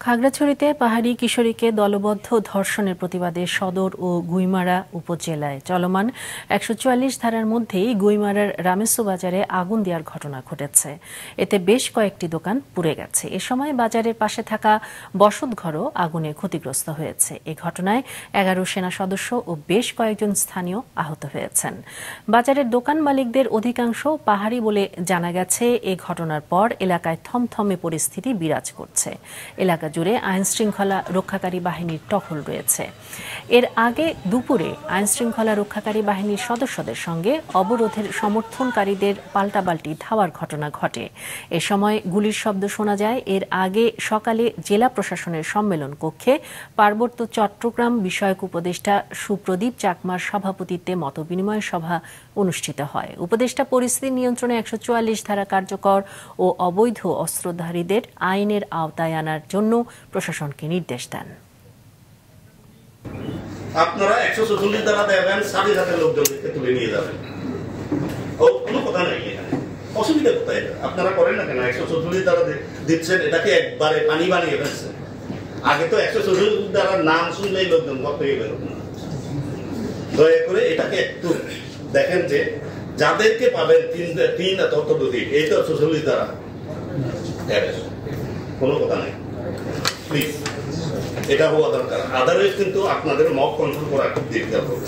খাগড়াছড়িতে পাহাড়ি কিশোরীকে দলবদ্ধ ধর্ষণের প্রতিবাদে সদর ও গুইমারা উপজেলায় চলমান ১৪৪ ধারার মধ্যেই গুইমারার রামেসু বাজারে আগুন দেওয়ার ঘটনা ঘটেছে। এতে বেশ কয়েকটি দোকান পুড়ে গেছে। এ সময় বাজারের পাশে থাকা বসতঘরও আগুনে ক্ষতিগ্রস্ত হয়েছে। এ ঘটনায় ১১ সেনা সদস্য ও বেশ কয়েকজন স্থানীয় আহত হয়েছেন। বাজারের দোকান মালিকদের অধিকাংশ পাহাড়ি বলে জানা গেছে। এ ঘটনার পর এলাকায় থমথমে পরিস্থিতি বিরাজ করছে। এলাকা জুড়ে আইনশৃঙ্খলা রক্ষাকারী বাহিনীর টহল রয়েছে। এর আগে দুপুরে আইনশৃঙ্খলা রক্ষাকারী বাহিনীর সদস্যদের সঙ্গে অবরোধের সমর্থনকারীদের পাল্টাপাল্টি ধাওয়ার ঘটনা ঘটে। এ সময় গুলির শব্দ শোনা যায়। এর আগে সকালে জেলা প্রশাসনের সম্মেলন কক্ষে পার্বত্য চট্টগ্রাম বিষয়ক উপদেষ্টা সুপ্রদীপ চাকমার সভাপতিত্বে মতবিনিময় সভা অনুষ্ঠিত হয়। উপদেষ্টা পরিস্থিতি নিয়ন্ত্রণে ১৪৪ ধারা কার্যকর ও অবৈধ অস্ত্রধারীদের আইনের আওতায় আনার জন্য প্রশাসনকে নির্দেশ দেন। আপনারা ১৪৪ ধারা দেবেন, সাথে সাথে লোকজনকে তুলে নিয়ে যাবেন। কোনো কথা নেই এখানে, অসুবিধা কোথায়? আপনারা করেন না কেন? ১৪৪ ধারা দিচ্ছেন, এটাকে একবারে পানি বানিয়ে ফেলছেন। আগে তো ১৪৪ ধারার নাম শুনলেই লোকজন ঘর থেকে বেরোন না। দয়া করে এটাকে একটু দেখেন যে যাদেরকে পাবেন তিন তত্ত্বাবধায়ক, এই তো ৪৪ ধারা, কোনো কথা নেই। প্লিজ এটা হওয়া দরকার। আদারওয়াইজ কিন্তু আপনাদের মব কন্ট্রোল করা খুব দিকদার হবে।